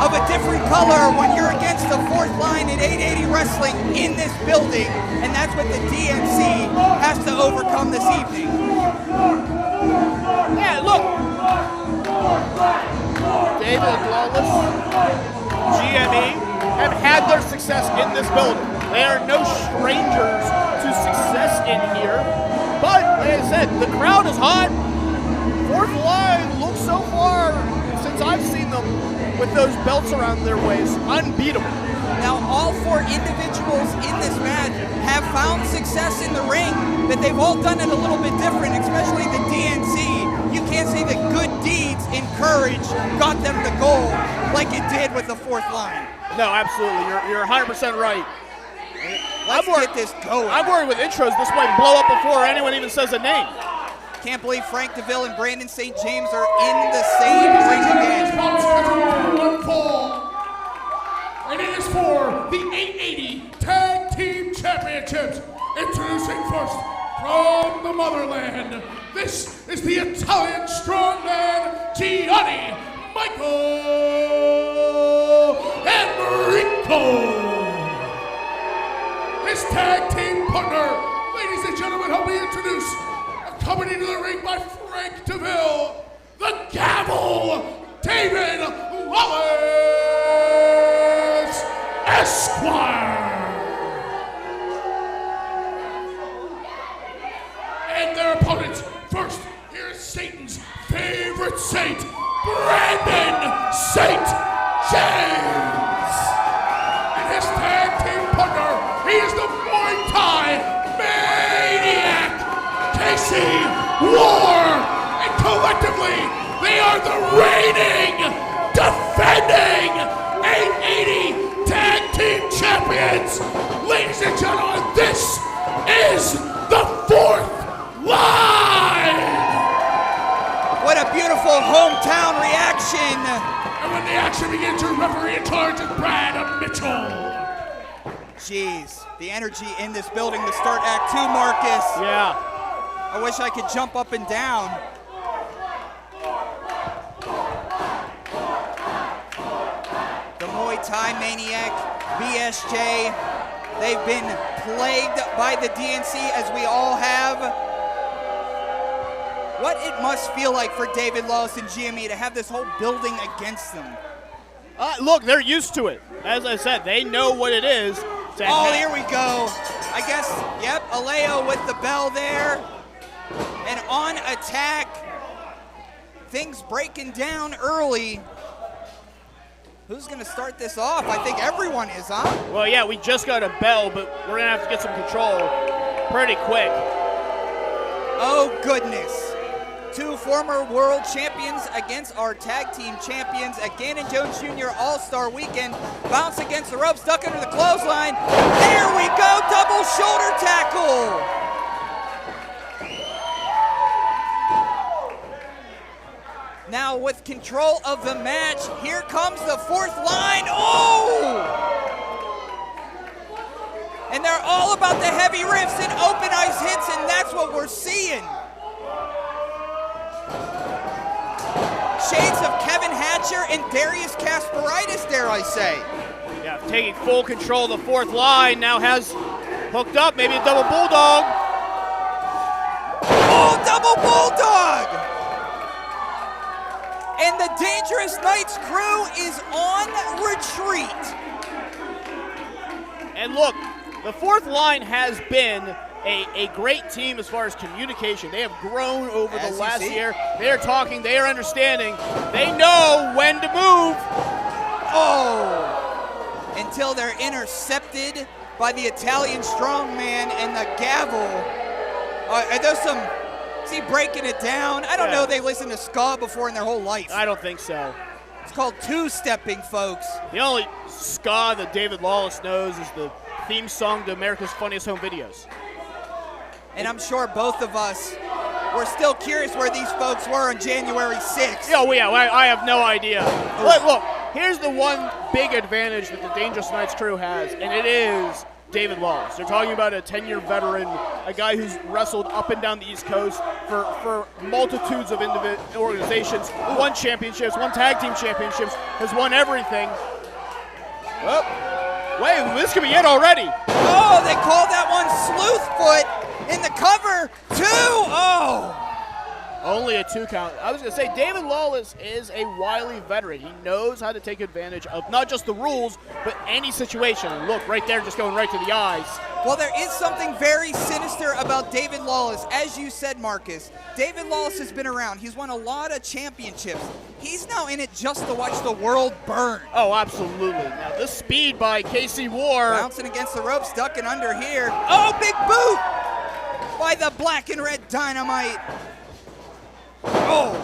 of a different color when you're against the fourth line at 880 Wrestling in this building, and that's what the DNC has to overcome this evening. Yeah, look. David Lawless, GME, have had their success in this building. They are no strangers to success in here. But, like I said, the crowd is hot. Fourth line looks so far, since I've seen them with those belts around their waist, unbeatable. Now, all four individuals in this match have found success in the ring, but they've all done it a little bit different, especially the DNC. You can't say that good deeds and courage got them the goal like it did with the fourth line. No, absolutely. You're 100% right. Let's get this going. I'm worried with intros. This might blow up before anyone even says a name. Can't believe Frank DeVille and Brandon St. James are in the same ring again. And it is for the 880 Tag Team Championships. Introducing first from the motherland, this is the Italian strongman Gianni Michael Enrico. His tag team partner, ladies and gentlemen, help me introduce, accompanied to the ring by Frank DeVille, the Gavel, David Wallace, Esquire. And their opponents, first, here's Satan's favorite saint, Brandon St. James. And his tag team partner, he is the Muay Thai maniac, Casey Warr. And collectively, they are the reigning, defending 880 Tag Team Champions. Ladies and gentlemen, this is the fourth line. What a beautiful hometown reaction. And when the action begins, your referee in charge is Brad Mitchell. Jeez, the energy in this building to start Act 2, Marcus. Yeah. I wish I could jump up and down. The Muay Thai maniac, BSJ. They've been plagued by the DNC, as we all have. What it must feel like for David Lawless and GME to have this whole building against them. Look, they're used to it. As I said, they know what it is. Oh, here we go. I guess, yep, Aleo with the bell there. And on attack, things breaking down early. Who's going to start this off? I think everyone is, huh? Well, yeah, we just got a bell, but we're going to have to get some control pretty quick. Oh, goodness. Two former world champions against our tag team champions at Gannon Jones Jr. All-Star Weekend. Bounce against the ropes, stuck under the clothesline. There we go, double shoulder tackle. Now with control of the match, here comes the fourth line. Oh! And they're all about the heavy riffs and open ice hits, and that's what we're seeing. Shades of Kevin Hatcher and Darius Kasparaitis, dare I say. Yeah, taking full control of the fourth line, now has hooked up, maybe a double bulldog. Oh, double bulldog! And the Dangerous Knights crew is on retreat. And look, the fourth line has been a great team as far as communication. They have grown over the last year. They are talking, they are understanding. They know when to move. Oh, until they're intercepted by the Italian strongman and the Gavel. Are those some, is he breaking it down? I don't know they listened to ska before in their whole life. I don't think so. It's called two-stepping, folks. The only ska that David Lawless knows is the theme song to America's Funniest Home Videos. And I'm sure both of us were still curious where these folks were on January 6th. Oh, yeah, I have no idea. Look, here's the one big advantage that the Dangerous Knights crew has, and it is David Lawless. They're talking about a 10-year veteran, a guy who's wrestled up and down the East Coast for multitudes of organizations, won championships, won tag team championships, has won everything. Oh, wait, this could be it already. Oh, they called that one sleuth foot in the cover. 2. Oh. Only a 2 count. I was going to say, David Lawless is a wily veteran. He knows how to take advantage of not just the rules, but any situation. And look, right there, just going right to the eyes. Well, there is something very sinister about David Lawless. As you said, Marcus, David Lawless has been around. He's won a lot of championships. He's now in it just to watch the world burn. Oh, absolutely. Now, this speed by Casey Warr. Bouncing against the ropes, ducking under here. Oh, big boot by the Black and Red Dynamite. Oh.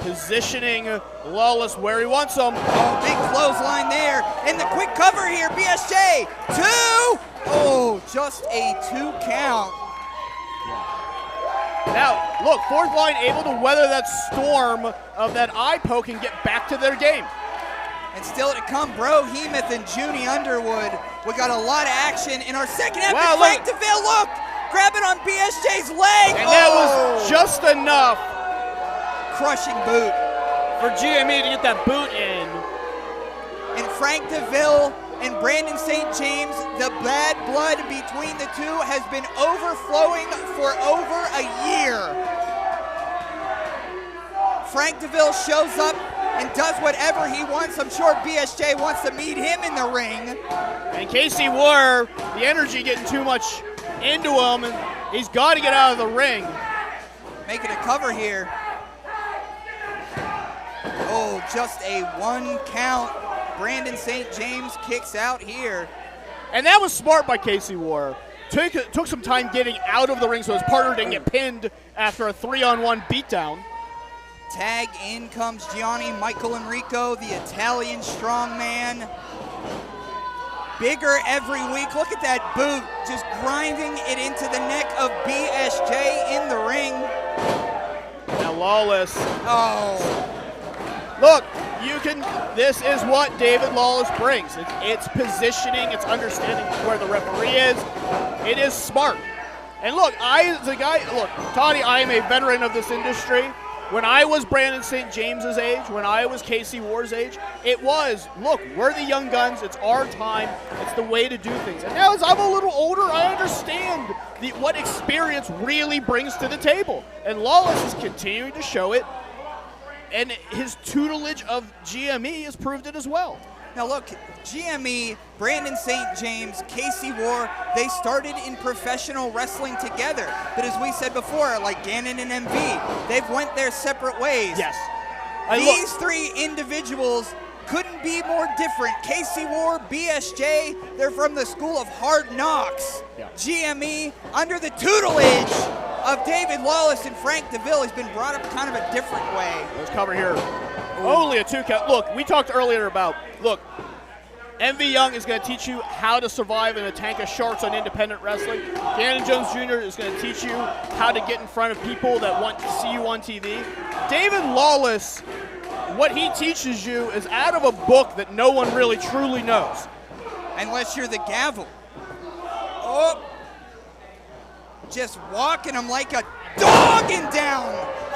Positioning Lawless where he wants him. Oh, big clothesline there. And the quick cover here, BSJ. 2. Oh, just a 2 count. Now, look, fourth line able to weather that storm of that eye poke and get back to their game. And still to come, Bro Hemoth and Junie Underwood. We got a lot of action in our second half. Wow, Frank DeVille, look, grabbing on BSJ's leg. And that was just enough. Crushing boot. For GME to get that boot in. And Frank DeVille and Brandon St. James, the bad blood between the two has been overflowing for over a year. Frank DeVille shows up and does whatever he wants. I'm sure BSJ wants to meet him in the ring. And Casey Warr, the energy getting too much into him, and he's got to get out of the ring. Making a cover here. Oh, just a 1 count. Brandon St. James kicks out here. And that was smart by Casey Warr. Took some time getting out of the ring so his partner didn't get pinned after a 3-on-1 beatdown. Tag in comes Gianni Michael Enrico, the Italian strongman. Bigger every week. Look at that boot, just grinding it into the neck of BSJ in the ring. Now Lawless. Oh. Look, this is what David Lawless brings. It's positioning, it's understanding where the referee is. It is smart. And look, Toddy, I am a veteran of this industry. When I was Brandon St. James's age, when I was Casey Warr's age, it was, look, we're the young guns, it's our time, it's the way to do things. And now as I'm a little older, I understand what experience really brings to the table. And Lawless is continuing to show it. And his tutelage of GME has proved it as well. Now look, GME, Brandon St. James, Casey Warr, they started in professional wrestling together. But as we said before, like Gannon and MV, they've went their separate ways. Yes. These 3 individuals couldn't be more different. Casey Warr, BSJ, they're from the school of hard knocks. Yeah. GME, under the tutelage of David Lawless and Frank DeVille, has been brought up kind of a different way. Let's cover here. Only a 2 count. Look, we talked earlier about, MV Young is going to teach you how to survive in a tank of sharks on independent wrestling. Gannon Jones Jr. is going to teach you how to get in front of people that want to see you on TV. David Lawless, what he teaches you is out of a book that no one really truly knows. Unless you're the gavel. Oh. Just walking him like a dog and down.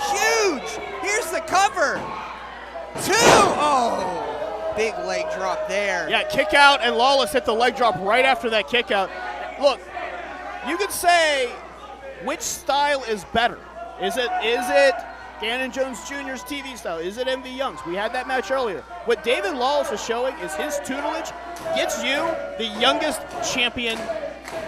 Huge. Here's the cover. 2. Oh, big leg drop there. Yeah, kick out, and Lawless hit the leg drop right after that kick out. Look, you could say which style is better. Is it Gannon Jones Jr.'s TV style? Is it MV Young's? We had that match earlier. What David Lawless is showing is his tutelage gets you the youngest champion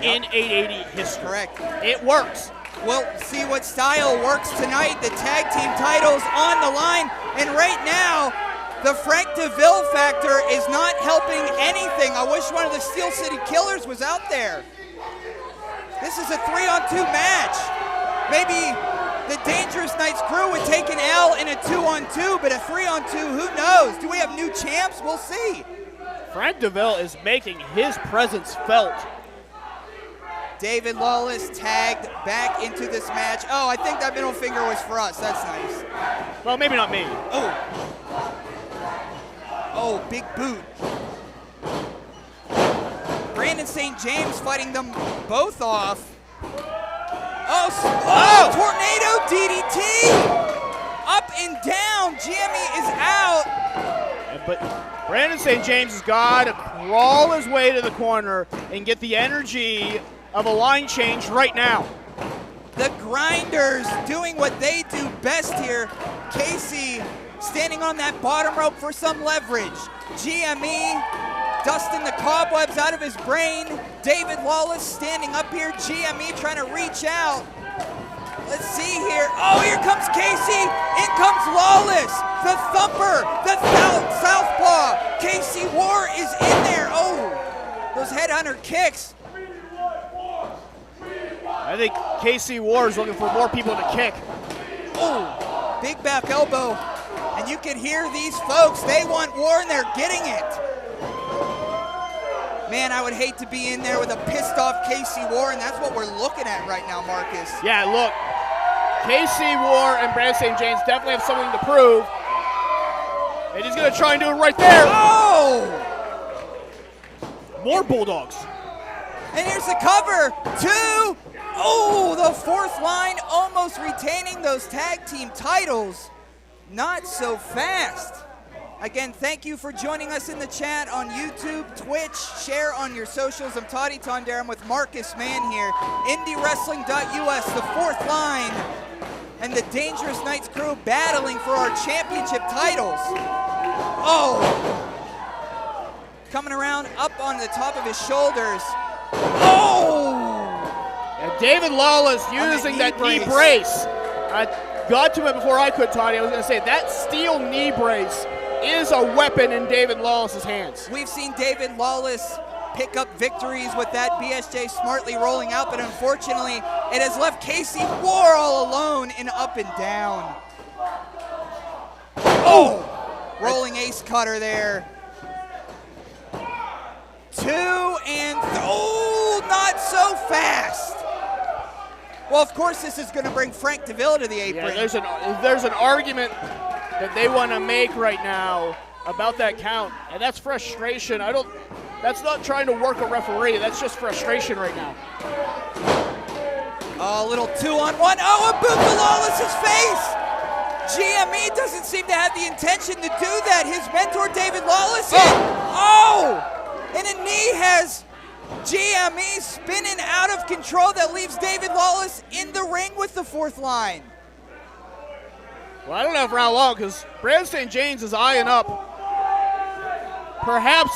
in 880 history. Correct. It works. We'll see what style works tonight. The tag team titles on the line. And right now, the Frank DeVille factor is not helping anything. I wish one of the Steel City Killers was out there. This is a 3-on-2 match. Maybe the Dangerous Knights crew would take an L in a 2-on-2, but a 3-on-2, who knows? Do we have new champs? We'll see. Frank DeVille is making his presence felt. David Lawless tagged back into this match. Oh, I think that middle finger was for us. That's nice. Well, maybe not me. Oh, big boot. Brandon Brandon St. James fighting them both off. Oh, tornado DDT! Up and down, GME is out. But Brandon St. James has got to crawl his way to the corner and get the energy of a line change right now. The Grinders doing what they do best here. Casey standing on that bottom rope for some leverage. GME dusting the cobwebs out of his brain. David Lawless standing up here. GME trying to reach out. Let's see here. Oh, here comes Casey. In comes Lawless. The thumper. The southpaw. Casey Warr is in there. Oh, those headhunter kicks. I think Casey Warr is looking for more people to kick. Oh, big back elbow. And you can hear these folks. They want Warr and they're getting it. Man, I would hate to be in there with a pissed off Casey Warr, and that's what we're looking at right now, Marcus. Yeah, look, Casey Warr and Brandon St. James definitely have something to prove. And he's going to try and do it right there. Oh! More Bulldogs. And here's the cover. 2. Oh, the fourth line almost retaining those tag team titles. Not so fast. Again, thank you for joining us in the chat on YouTube, Twitch, share on your socials. I'm Toddy Tondare. I'm with Marcus Mann here. IndyWrestling.us, the fourth line, and the Dangerous Knights crew battling for our championship titles. Oh! Coming around up on the top of his shoulders. Oh! And David Lawless using that knee brace. I got to it before I could, Toddy. I was going to say, that steel knee brace is a weapon in David Lawless's hands. We've seen David Lawless pick up victories with that BSJ smartly rolling out, but unfortunately, it has left Casey Warr all alone in up and down. Oh! Rolling ace cutter there. 2 and oh, not so fast. Well, of course, this is going to bring Frank DeVille to the apron. Yeah, there's an argument that they want to make right now about that count, and that's frustration. That's not trying to work a referee. That's just frustration right now. A little 2-on-1. Oh, a boot to Lawless's face. GME doesn't seem to have the intention to do that. His mentor, David Lawless, and a knee has GME spinning out of control that leaves David Lawless in the ring with the fourth line. Well, I don't know for how long, because Brandon St. James is eyeing up perhaps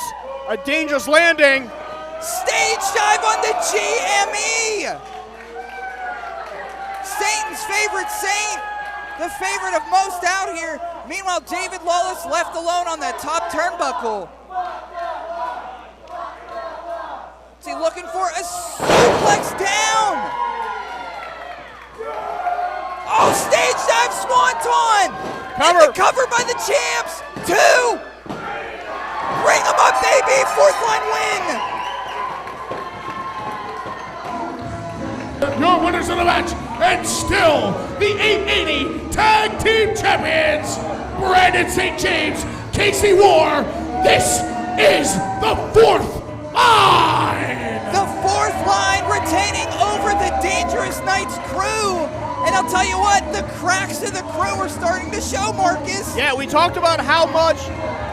a dangerous landing. Stage dive on the GME. Satan's favorite saint, the favorite of most out here. Meanwhile, David Lawless left alone on that top turnbuckle. Is he looking for a suplex down? Oh, stage dive swanton! Cover. And the cover by the champs. 2. Bring them up, baby. Fourth line win. Your winners of the match, and still the 880 Tag Team Champions, Brandon St. James, Casey Warr. This is the fourth line. The fourth line retaining over the Dangerous Knights crew. And I'll tell you what, the cracks of the crew are starting to show, Marcus. Yeah, we talked about how much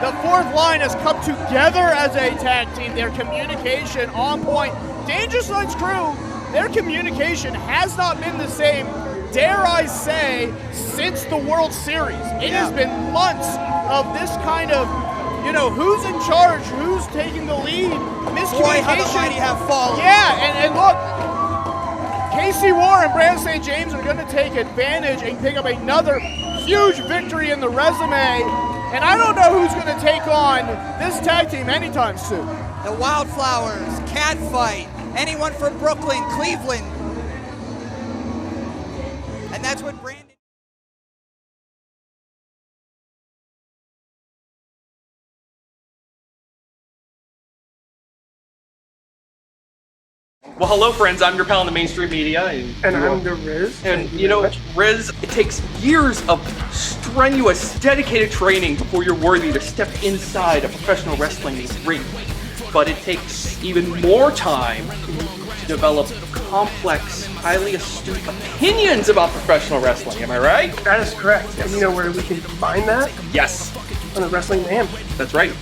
the fourth line has come together as a tag team. Their communication on point. Dangerous Knights crew, their communication has not been the same, dare I say, since the World Series. It has been months of this kind of, who's in charge, who's taking the lead, miscommunication. Boy, how the mighty have fallen. Yeah, and look, Casey Warr and Brandon St. James are going to take advantage and pick up another huge victory in the resume. And I don't know who's going to take on this tag team anytime soon. The Wildflowers, Catfight, anyone from Brooklyn, Cleveland. And that's what Brandon... Well, hello, friends. I'm your pal in the mainstream media. And I'm the Riz. And Riz, it takes years of strenuous, dedicated training before you're worthy to step inside a professional wrestling ring. but it takes even more time to develop complex, highly astute opinions about professional wrestling. Am I right? That is correct. And you know where we can find that? Yes. On the Wrestling Man. That's right.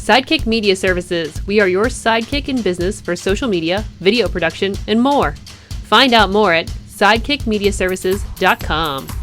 Sidekick Media Services. We are your sidekick in business for social media, video production, and more. Find out more at sidekickmediaservices.com.